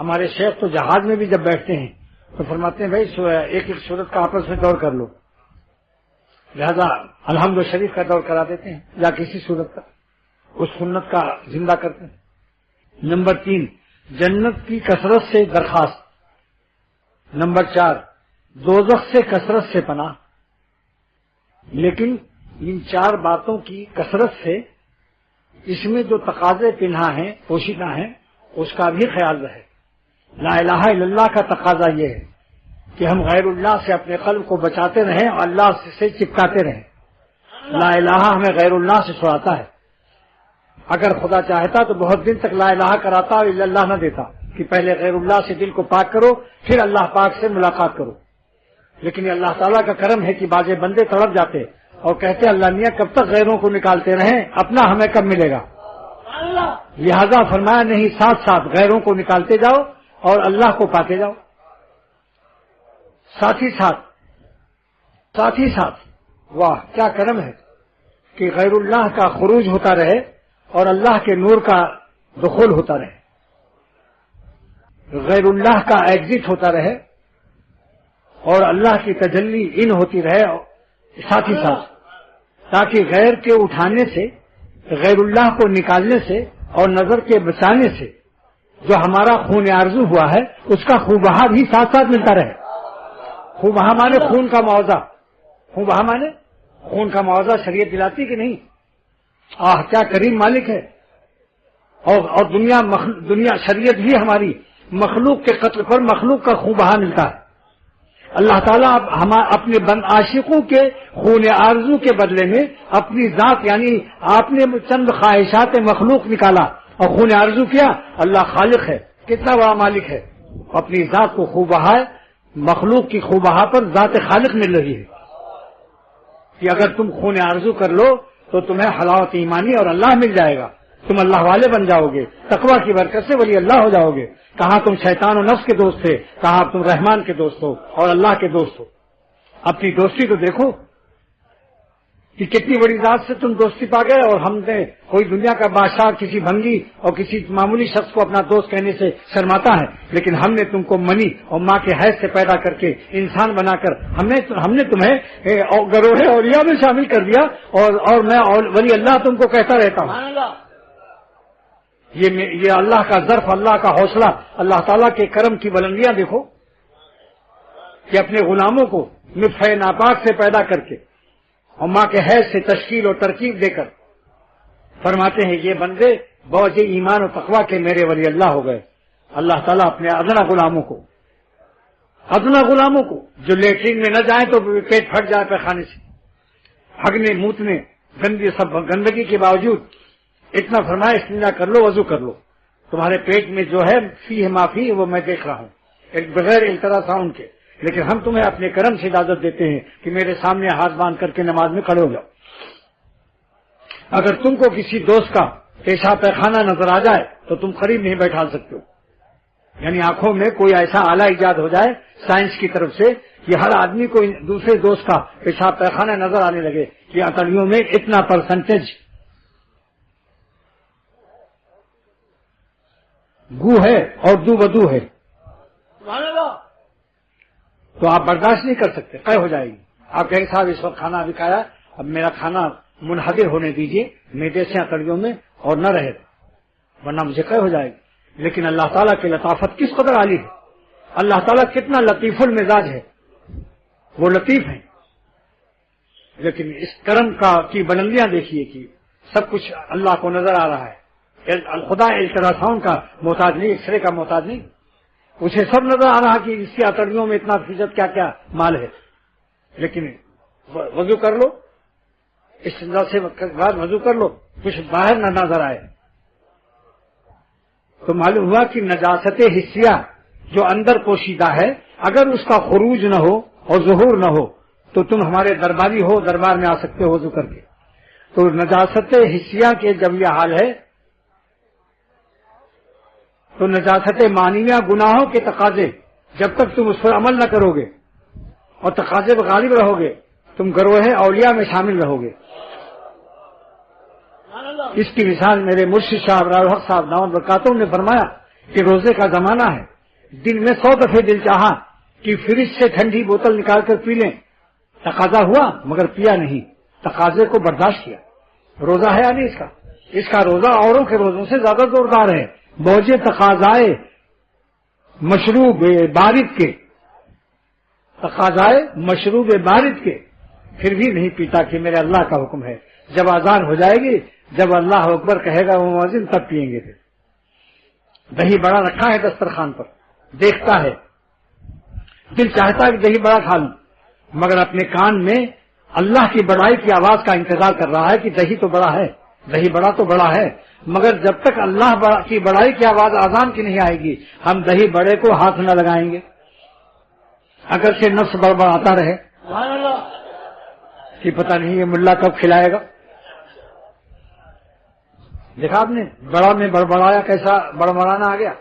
ہمارے شیخ تو جہاز میں بھی جب بیٹھتے ہیں تو فرماتے ہیں بھائی ایک ایک سورت کا آپس میں دور کر لو، لہذا الحمد شریف کا دور کرا دیتے ہیں یا کسی سورت کا، اس سنت کا زندہ کرتے ہیں۔ نمبر 3 جنت کی کثرت سے درخواست۔ نمبر 4 دوزخ سے کثرت سے پناہ۔ لیکن ان 4 باتوں کی کثرت سے اس میں جو تقاضے پنہا ہیں، پوشیدہ ہیں، اس کا بھی خیال رہے۔ لا الہ الا اللہ کا تقاضا یہ ہے کہ ہم غیر اللہ سے اپنے قلب کو بچاتے رہیں اور اللہ سے چپکاتے رہیں۔ لا الہ ہمیں غیر اللہ سے چھڑاتا ہے۔ اگر خدا چاہتا تو بہت دن تک لا الہ کراتا اور الا اللہ نہ دیتا کہ پہلے غیر اللہ سے دل کو پاک کرو پھر اللہ پاک سے ملاقات کرو، لیکن یہ اللہ تعالیٰ کا کرم ہے کہ بعض بندے تڑپ جاتے اور کہتے اللہ میاں کب تک غیروں کو نکالتے رہیں، اپنا ہمیں کب ملے گا؟ لہذا فرمایا نہیں، ساتھ ساتھ غیروں کو نکالتے جاؤ اور اللہ کو پاتے جاؤ، ساتھ ہی ساتھ واہ کیا کرم ہے کہ غیر اللہ کا خروج ہوتا رہے اور اللہ کے نور کا دخول ہوتا رہے، غیر اللہ کا ایگزٹ ہوتا رہے اور اللہ کی تجلی ان ہوتی رہے ساتھ ہی ساتھ، تاکہ غیر کے اٹھانے سے، غیر اللہ کو نکالنے سے اور نظر کے بچانے سے جو ہمارا خون آرزو ہوا ہے اس کا خوبہا بھی ساتھ ساتھ ملتا رہے۔ خوبہا مانے خون کا معاوضہ، خوبہا مانے خون کا معاوضہ شریعت دلاتی کہ نہیں؟ کیا کریم مالک ہے۔ اور دنیا شریعت بھی ہماری مخلوق کے قتل پر مخلوق کا خوبہا ملتا ہے۔ اللہ تعالیٰ اپنے عاشقوں کے خون آرزو کے بدلے میں اپنی ذات، یعنی آپ نے چند خواہشات مخلوق نکالا اور خون آرزو کیا۔ اللہ خالق ہے، کتنا بڑا مالک ہے، اپنی ذات کو خوبہا مخلوق کی خوبہا پر ذات خالق مل رہی ہے کہ اگر تم خون آرزو کر لو تو تمہیں حلاوت ایمانی اور اللہ مل جائے گا، تم اللہ والے بن جاؤ گے، تقویٰ کی برکت سے ولی اللہ ہو جاؤ گے۔ کہاں تم شیطان و نفس کے دوست تھے، کہاں تم رحمان کے دوست ہو اور اللہ کے دوست ہو۔ اپنی دوستی تو دیکھو کہ کتنی بڑی ذات سے تم دوستی پا گئے، اور ہم نے کوئی دنیا کا بادشاہ کسی بھنگی اور کسی معمولی شخص کو اپنا دوست کہنے سے شرماتا ہے، لیکن ہم نے تم کو منی اور ماں کے حیض سے پیدا کر کے انسان بنا کر ہم نے تمہیں گروہ اولیاء میں شامل کر دیا، اور میں ولی اللہ تم کو کہتا رہتا ہوں۔ یہ اللہ کا ظرف، اللہ کا حوصلہ، اللہ تعالیٰ کے کرم کی بلندیاں دیکھو کہ اپنے غلاموں کو نطفہ ناپاک سے پیدا کر کے اور ماں کے حیض سے تشکیل اور ترکیب دے کر فرماتے ہیں یہ بندے بوجھ ایمان و تقویٰ کے میرے ولی اللہ ہو گئے۔ اللہ تعالیٰ اپنے ادنا غلاموں کو جو لیٹرین میں نہ جائیں تو پیٹ پھٹ جائے پیخانے سے، ہگنے موتنے گندگی کے باوجود اتنا فرمایا استنجا کر لو، وضو کر لو، تمہارے پیٹ میں جو ہے فی ہے معافی وہ میں دیکھ رہا ہوں بغیر الترا ساؤنڈ کے، لیکن ہم تمہیں اپنے کرم سے اجازت دیتے ہیں کہ میرے سامنے ہاتھ باندھ کر کے نماز میں کھڑے ہو جاؤ۔ اگر تم کو کسی دوست کا پیشاب پیخانہ نظر آ جائے تو تم قریب نہیں بیٹھا سکتے ہو، یعنی آنکھوں میں کوئی ایسا آلہ ایجاد ہو جائے سائنس کی طرف سے کہ ہر آدمی کو دوسرے دوست کا پیشاب پیخانہ نظر آنے لگے کہ اتڑیوں میں اتنا پرسنٹیج گو ہے اور دو بدو ہے تو آپ برداشت نہیں کر سکتے، قے ہو جائے گی۔ آپ کہیں صاحب اس وقت کھانا ابھی کھایا، اب میرا کھانا منحدر ہونے دیجئے میدے سے اتڑیوں میں اور نہ رہے، ورنہ مجھے قے ہو جائے گی۔ لیکن اللہ تعالیٰ کی لطافت کس قدر عالی ہے، اللہ تعالیٰ کتنا لطیف المزاج ہے، وہ لطیف ہیں، لیکن اس کرم کی بلندیاں دیکھیے کہ سب کچھ اللہ کو نظر آ رہا ہے۔ خدا الٹراساؤنڈ کا محتاج نہیں، ایکس رے کا محتاج نہیں، اسے سب نظر آ رہا کہ اس کی اتڑیوں میں اتنا فیصد کیا کیا مال ہے، لیکن وضو کر لو، استنجا سے بعد وضو کر لو، کچھ باہر نہ نظر آئے تو معلوم ہوا کہ نجاست حسیہ جو اندر پوشیدہ ہے اگر اس کا خروج نہ ہو اور ظہور نہ ہو تو تم ہمارے درباری ہو، دربار میں آ سکتے ہو وضو کر کے۔ تو نجاست حسیہ کے جب یہ حال ہے تو نجاست معنیہ گناہوں کے تقاضے جب تک تم اس پر عمل نہ کرو گے اور تقاضے پر غالب رہو گے تم گروہ اولیاء میں شامل رہو گے۔ اس کی مثال میرے مرشد شاہ ابرار الحق صاحب دامت برکاتہم نے فرمایا کہ روزے کا زمانہ ہے دن میں 100 دفعے دل چاہا کہ فریج سے ٹھنڈی بوتل نکال کر پی لیں، تقاضا ہوا مگر پیا نہیں، تقاضے کو برداشت کیا۔ روزہ ہے یا نہیں اس کا روزہ اوروں کے روزوں سے زیادہ زوردار ہے، بوجھ تقاضائے مشروب بارد کے، تقاضائے مشروب بارد کے، پھر بھی نہیں پیتا کہ میرے اللہ کا حکم ہے۔ جب اذان ہو جائے گی، جب اللہ اکبر کہے گا وہ مؤذن، تب پیئیں گے۔ پھر دہی بڑا رکھا ہے دسترخوان پر، دیکھتا ہے، دل چاہتا ہے کہ دہی بڑا کھا لوں، مگر اپنے کان میں اللہ کی بڑائی کی آواز کا انتظار کر رہا ہے کہ دہی تو بڑا ہے، دہی بڑا تو بڑا ہے، مگر جب تک اللہ کی بڑائی کی آواز اذان کی نہیں آئے گی، ہم دہی بڑے کو ہاتھ نہ لگائیں گے، اگرچہ نفس بڑبڑاتا رہے کہ پتہ نہیں یہ ملا کب کھلائے گا۔ دیکھا آپ نے بڑا میں بڑبڑایا، کیسا بڑبڑانا آ گیا۔